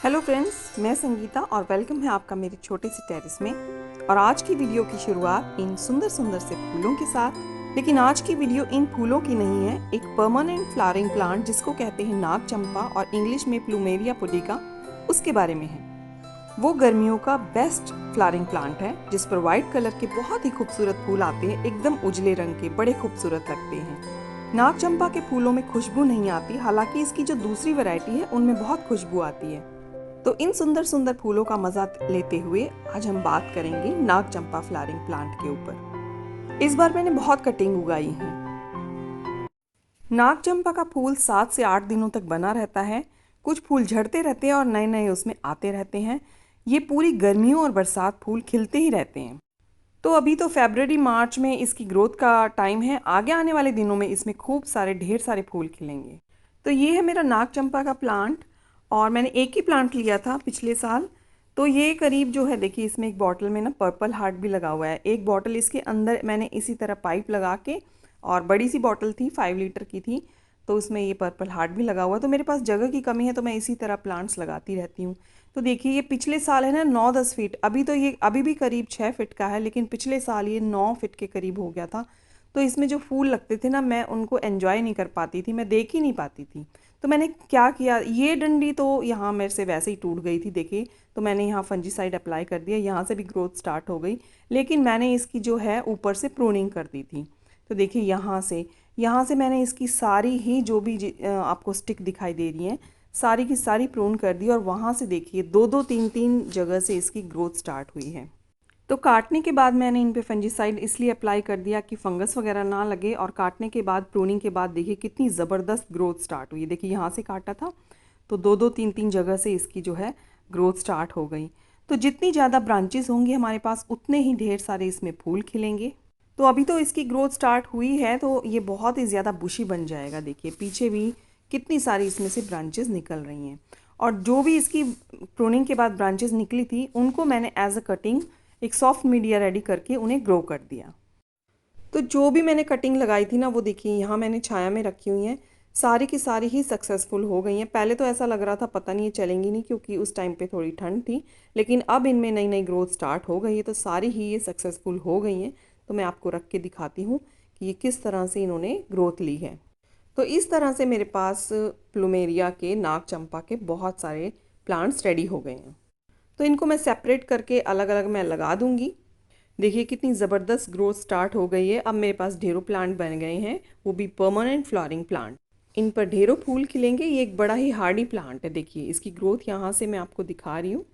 Hello friends, मैं संगीता और welcome है आपका मेरे छोटे से टेरेस में। और आज की वीडियो की शुरुआत इन सुंदर सुंदर से फूलों के साथ। लेकिन आज की वीडियो इन फूलों की नहीं है, एक परमानेंट फ्लावरिंग प्लांट जिसको कहते हैं नाग चंपा और इंग्लिश में प्लूमेरिया पुडिका, उसके बारे में है। वो गर्मियों का बेस्ट फ्लावरिंग प्लांट है जिस पर व्हाइट कलर के बहुत ही खूबसूरत फूल आते हैं, एकदम उजले रंग के, बड़े खूबसूरत लगते हैं। नाग चंपा के फूलों में खुशबू नहीं आती, हालांकि इसकी जो दूसरी वैरायटी है उनमें बहुत खुशबू आती है। तो इन सुंदर सुंदर फूलों का मजा लेते हुए आज हम बात करेंगे नाग चंपा फ्लावरिंग प्लांट के ऊपर। इस बार मैंने बहुत कटिंग उगाई है। नाग चंपा का फूल 7 से 8 दिनों तक बना रहता है। कुछ फूल झड़ते रहते हैं और नए नए उसमें आते रहते हैं। ये पूरी गर्मियों और बरसात फूल खिलते ही रहते हैं। तो अभी तो फरवरी मार्च में इसकी ग्रोथ का टाइम है। आगे आने वाले दिनों में इसमें खूब सारे ढेर सारे फूल खिलेंगे। तो ये है मेरा नाग चंपा का प्लांट और मैंने एक ही प्लांट लिया था पिछले साल। तो ये करीब जो है, देखिए इसमें एक बॉटल में ना पर्पल हार्ट भी लगा हुआ है। एक बॉटल इसके अंदर मैंने इसी तरह पाइप लगा के, और बड़ी सी बॉटल थी 5 लीटर की थी, तो उसमें ये पर्पल हार्ट भी लगा हुआ है। तो मेरे पास जगह की कमी है तो मैं इसी तरह प्लांट्स लगाती रहती हूँ। तो देखिए ये पिछले साल है ना 9-10 फीट, अभी तो ये अभी भी करीब 6 फीट का है, लेकिन पिछले साल ये 9 फीट के करीब हो गया था। तो इसमें जो फूल लगते थे ना, मैं उनको एंजॉय नहीं कर पाती थी, मैं देख ही नहीं पाती थी। तो मैंने क्या किया, ये डंडी तो यहाँ मेरे से वैसे ही टूट गई थी, देखिए। तो मैंने यहाँ फंजीसाइड अप्लाई कर दिया, यहाँ से भी ग्रोथ स्टार्ट हो गई। लेकिन मैंने इसकी जो है ऊपर से प्रूनिंग कर दी थी। तो देखिए यहाँ से मैंने इसकी सारी ही जो भी आपको स्टिक दिखाई दे रही हैं, सारी की सारी प्रून कर दी। और वहाँ से देखिए 2-2 3-3 जगह से इसकी ग्रोथ स्टार्ट हुई है। तो काटने के बाद मैंने इन पे फंजीसाइड इसलिए अप्लाई कर दिया कि फंगस वगैरह ना लगे। और काटने के बाद, प्रूनिंग के बाद देखिए कितनी ज़बरदस्त ग्रोथ स्टार्ट हुई। देखिए यहाँ से काटा था तो 2-2 3-3 जगह से इसकी जो है ग्रोथ स्टार्ट हो गई। तो जितनी ज़्यादा ब्रांचेस होंगी हमारे पास, उतने ही ढेर सारे इसमें फूल खिलेंगे। तो अभी तो इसकी ग्रोथ स्टार्ट हुई है तो ये बहुत ही ज़्यादा बुशी बन जाएगा। देखिए पीछे भी कितनी सारी इसमें से ब्रांचेस निकल रही हैं। और जो भी इसकी प्रूनिंग के बाद ब्रांचेस निकली थी, उनको मैंने एज अ कटिंग एक सॉफ्ट मीडिया रेडी करके उन्हें ग्रो कर दिया। तो जो भी मैंने कटिंग लगाई थी ना, वो देखिए यहाँ मैंने छाया में रखी हुई हैं। सारी की सारी ही सक्सेसफुल हो गई हैं। पहले तो ऐसा लग रहा था पता नहीं ये चलेंगी नहीं, क्योंकि उस टाइम पे थोड़ी ठंड थी। लेकिन अब इनमें नई नई ग्रोथ स्टार्ट हो गई है, तो सारी ही ये सक्सेसफुल हो गई हैं। तो मैं आपको रख के दिखाती हूँ कि ये किस तरह से इन्होंने ग्रोथ ली है। तो इस तरह से मेरे पास प्लूमेरिया के, नाग चंपा के बहुत सारे प्लांट्स रेडी हो गए हैं। तो इनको मैं सेपरेट करके अलग अलग मैं लगा दूंगी। देखिए कितनी ज़बरदस्त ग्रोथ स्टार्ट हो गई है। अब मेरे पास ढेरों प्लांट बन गए हैं, वो भी परमानेंट फ्लावरिंग प्लांट। इन पर ढेरों फूल खिलेंगे। ये एक बड़ा ही हार्डी प्लांट है। देखिए इसकी ग्रोथ यहाँ से मैं आपको दिखा रही हूँ।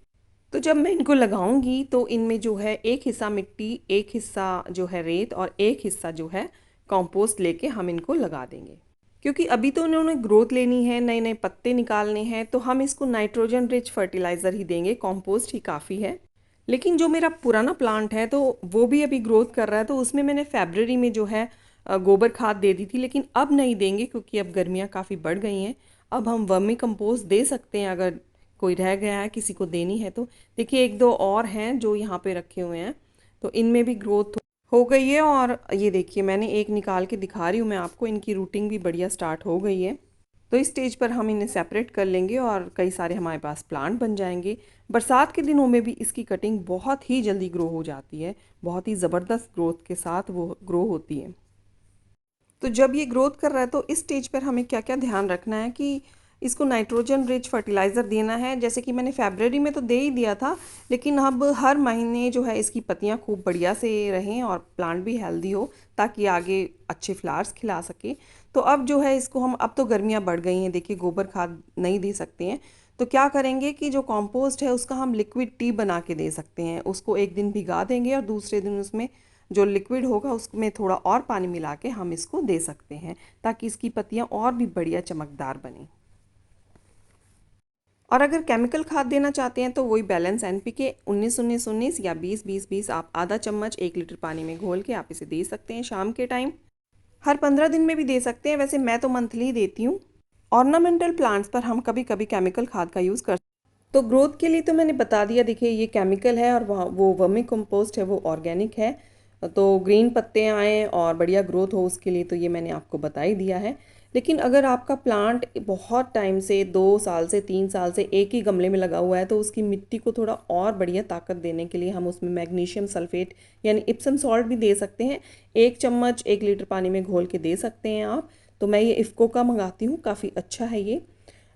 तो जब मैं इनको लगाऊंगी तो इनमें जो है एक हिस्सा मिट्टी, एक हिस्सा जो है रेत और एक हिस्सा जो है कंपोस्ट लेके हम इनको लगा देंगे। क्योंकि अभी तो इन्होंने ग्रोथ लेनी है, नए नए पत्ते निकालने हैं, तो हम इसको नाइट्रोजन रिच फर्टिलाइज़र ही देंगे, कंपोस्ट ही काफ़ी है। लेकिन जो मेरा पुराना प्लांट है तो वो भी अभी ग्रोथ कर रहा है, तो उसमें मैंने फरवरी में जो है गोबर खाद दे दी थी। लेकिन अब नहीं देंगे क्योंकि अब गर्मियाँ काफ़ी बढ़ गई हैं। अब हम वर्मी कंपोस्ट दे सकते हैं अगर कोई रह गया है, किसी को देनी है तो। देखिए 1-2 और हैं जो यहाँ पे रखे हुए हैं, तो इनमें भी ग्रोथ हो गई है। और ये देखिए मैंने एक निकाल के दिखा रही हूँ मैं आपको, इनकी रूटिंग भी बढ़िया स्टार्ट हो गई है। तो इस स्टेज पर हम इन्हें सेपरेट कर लेंगे और कई सारे हमारे पास प्लांट बन जाएंगे। बरसात के दिनों में भी इसकी कटिंग बहुत ही जल्दी ग्रो हो जाती है, बहुत ही ज़बरदस्त ग्रोथ के साथ वो ग्रो होती है। तो जब ये ग्रोथ कर रहा है तो इस स्टेज पर हमें क्या क्या ध्यान रखना है कि इसको नाइट्रोजन रिच फर्टिलाइज़र देना है। जैसे कि मैंने फरवरी में तो दे ही दिया था, लेकिन अब हर महीने जो है इसकी पत्तियां खूब बढ़िया से रहें और प्लांट भी हेल्दी हो, ताकि आगे अच्छे फ्लावर्स खिला सके। तो अब जो है इसको हम, अब तो गर्मियां बढ़ गई हैं, देखिए गोबर खाद नहीं दे सकते हैं। तो क्या करेंगे कि जो कॉम्पोस्ट है उसका हम लिक्विड टी बना के दे सकते हैं। उसको एक दिन भिगा देंगे और दूसरे दिन उसमें जो लिक्विड होगा उसमें थोड़ा और पानी मिला के हम इसको दे सकते हैं, ताकि इसकी पत्तियां और भी बढ़िया चमकदार बने। और अगर केमिकल खाद देना चाहते हैं तो वही बैलेंस एनपीके 19-19-19 या 20-20-20 आप आधा चम्मच 1 लीटर पानी में घोल के आप इसे दे सकते हैं शाम के टाइम। हर 15 दिन में भी दे सकते हैं, वैसे मैं तो मंथली देती हूँ। ऑर्नामेंटल प्लांट्स पर हम कभी कभी केमिकल खाद का यूज़ कर। तो ग्रोथ के लिए तो मैंने बता दिया, देखिए ये केमिकल है और वहाँ वो वर्मी कंपोस्ट है, वो ऑर्गेनिक है। तो ग्रीन पत्ते आएँ और बढ़िया ग्रोथ हो उसके लिए तो ये मैंने आपको बता ही दिया है। लेकिन अगर आपका प्लांट बहुत टाइम से 2 साल से 3 साल से एक ही गमले में लगा हुआ है तो उसकी मिट्टी को थोड़ा और बढ़िया ताकत देने के लिए हम उसमें मैग्नीशियम सल्फेट यानी इप्सम सॉल्ट भी दे सकते हैं। 1 चम्मच 1 लीटर पानी में घोल के दे सकते हैं आप। तो मैं ये इफ़को का मंगाती हूँ, काफ़ी अच्छा है ये।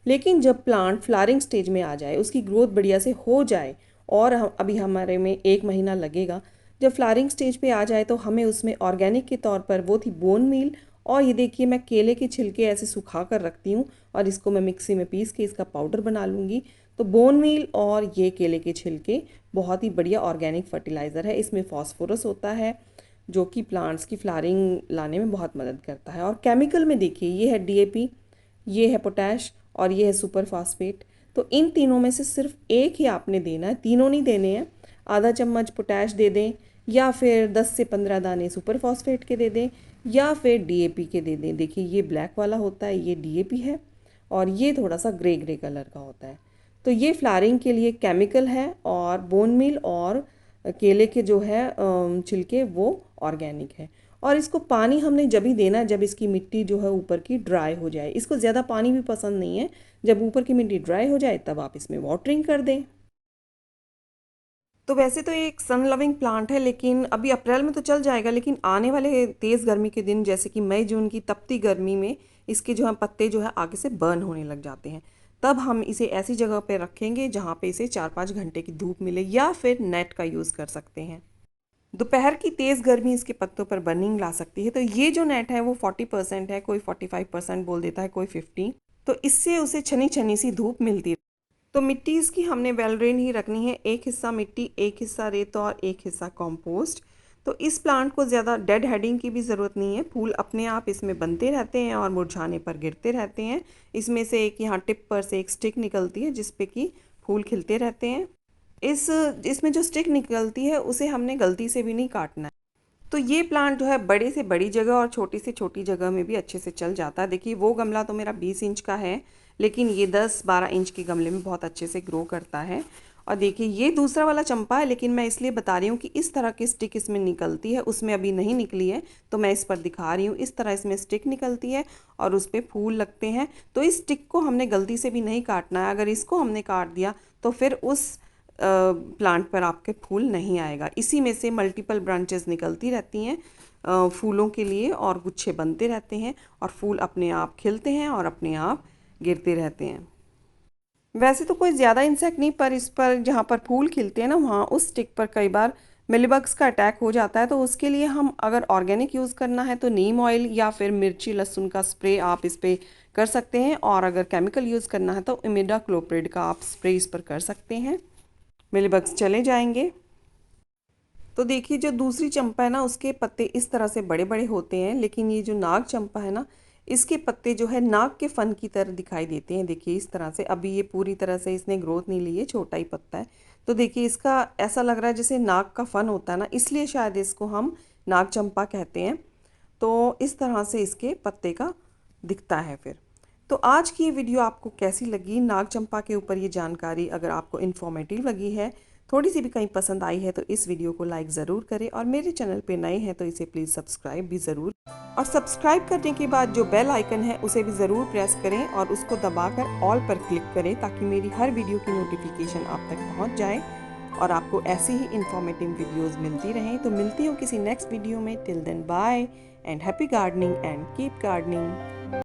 लेकिन जब प्लांट फ्लावरिंग स्टेज में आ जाए, उसकी ग्रोथ बढ़िया से हो जाए, और अभी हमारे में 1 महीना लगेगा, जब फ्लावरिंग स्टेज पे आ जाए तो हमें उसमें ऑर्गेनिक के तौर पर वो थी बोन मील। और ये देखिए मैं केले के छिलके ऐसे सुखा कर रखती हूँ और इसको मैं मिक्सी में पीस के इसका पाउडर बना लूँगी। तो बोन मील और ये केले के छिलके बहुत ही बढ़िया ऑर्गेनिक फर्टिलाइज़र है। इसमें फॉस्फोरस होता है जो कि प्लांट्स की फ्लावरिंग लाने में बहुत मदद करता है। और केमिकल में देखिए ये है डीएपी, ये है पोटैश और ये है सुपर फास्फेट। तो इन तीनों में से सिर्फ एक ही आपने देना है, तीनों नहीं देने हैं। आधा चम्मच पोटैश दे दें, या फिर 10 से 15 दाने सुपर फास्फेट के दे दें, या फिर डीएपी के दे दें। देखिए ये ब्लैक वाला होता है, ये डीएपी है, और ये थोड़ा सा ग्रे ग्रे कलर का होता है। तो ये फ्लावरिंग के लिए केमिकल है, और बोन मील और केले के जो है छिलके वो ऑर्गेनिक है। और इसको पानी हमने जब ही देना है जब इसकी मिट्टी जो है ऊपर की ड्राई हो जाए। इसको ज़्यादा पानी भी पसंद नहीं है। जब ऊपर की मिट्टी ड्राई हो जाए तब आप इसमें वाटरिंग कर दें। तो वैसे तो ये एक सन लविंग प्लांट है, लेकिन अभी अप्रैल में तो चल जाएगा, लेकिन आने वाले तेज़ गर्मी के दिन जैसे कि मई जून की तपती गर्मी में इसके जो है पत्ते जो है आगे से बर्न होने लग जाते हैं। तब हम इसे ऐसी जगह पे रखेंगे जहाँ पे इसे 4-5 घंटे की धूप मिले, या फिर नेट का यूज़ कर सकते हैं। दोपहर की तेज़ गर्मी इसके पत्तों पर बर्निंग ला सकती है। तो ये जो नेट है वो 40% है, कोई 45% बोल देता है, कोई 50। तो इससे उसे छनी छनी सी धूप मिलती है। तो मिट्टी इसकी हमने वेल ड्रेन ही रखनी है, एक हिस्सा मिट्टी, एक हिस्सा रेत और एक हिस्सा कंपोस्ट। तो इस प्लांट को ज़्यादा डेड हेडिंग की भी ज़रूरत नहीं है। फूल अपने आप इसमें बनते रहते हैं और मुरझाने पर गिरते रहते हैं। इसमें से एक यहाँ टिप पर से एक स्टिक निकलती है जिसपे कि फूल खिलते रहते हैं। इसमें जो स्टिक निकलती है उसे हमने गलती से भी नहीं काटना है। तो ये प्लांट जो है बड़े से बड़ी जगह और छोटी से छोटी जगह में भी अच्छे से चल जाता है। देखिए वो गमला तो मेरा 20 इंच का है, लेकिन ये 10-12 इंच के गमले में बहुत अच्छे से ग्रो करता है। और देखिए ये दूसरा वाला चंपा है, लेकिन मैं इसलिए बता रही हूँ कि इस तरह की स्टिक इसमें निकलती है, उसमें अभी नहीं निकली है तो मैं इस पर दिखा रही हूँ। इस तरह इसमें स्टिक निकलती है और उस पर फूल लगते हैं। तो इस स्टिक को हमने गलती से भी नहीं काटना है। अगर इसको हमने काट दिया तो फिर उस प्लांट पर आपके फूल नहीं आएगा। इसी में से मल्टीपल ब्रांचेस निकलती रहती हैं फूलों के लिए, और गुच्छे बनते रहते हैं और फूल अपने आप खिलते हैं और अपने आप गिरते रहते हैं। वैसे तो कोई ज़्यादा इंसेक्ट नहीं, पर इस पर जहाँ पर फूल खिलते हैं ना वहाँ उस स्टिक पर कई बार मिलीबग्स का अटैक हो जाता है। तो उसके लिए हम अगर ऑर्गेनिक यूज़ करना है तो नीम ऑयल या फिर मिर्ची लहसुन का स्प्रे आप इस पर कर सकते हैं, और अगर केमिकल यूज़ करना है तो इमिडाक्लोप्रिड का आप स्प्रे इस पर कर सकते हैं, मिलीबग्स चले जाएंगे। तो देखिए जो दूसरी चंपा है ना उसके पत्ते इस तरह से बड़े बड़े होते हैं, लेकिन ये जो नाग चंपा है ना इसके पत्ते जो है नाग के फन की तरह दिखाई देते हैं। देखिए इस तरह से, अभी ये पूरी तरह से इसने ग्रोथ नहीं ली है, छोटा ही पत्ता है। तो देखिए इसका ऐसा लग रहा है जैसे नाग का फन होता है ना, इसलिए शायद इसको हम नाग चंपा कहते हैं। तो इस तरह से इसके पत्ते का दिखता है फिर। तो आज की ये वीडियो आपको कैसी लगी? नाग चंपा के ऊपर ये जानकारी अगर आपको इन्फॉर्मेटिव लगी है, थोड़ी सी भी कहीं पसंद आई है, तो इस वीडियो को लाइक ज़रूर करें, और मेरे चैनल पे नए हैं तो इसे प्लीज़ सब्सक्राइब भी ज़रूर। और सब्सक्राइब करने के बाद जो बेल आइकन है उसे भी ज़रूर प्रेस करें और उसको दबाकर ऑल पर क्लिक करें, ताकि मेरी हर वीडियो की नोटिफिकेशन आप तक पहुंच जाए और आपको ऐसी ही इन्फॉर्मेटिव वीडियोज़ मिलती रहें। तो मिलती हूँ किसी नेक्स्ट वीडियो में। Till then bye and happy gardening and keep gardening.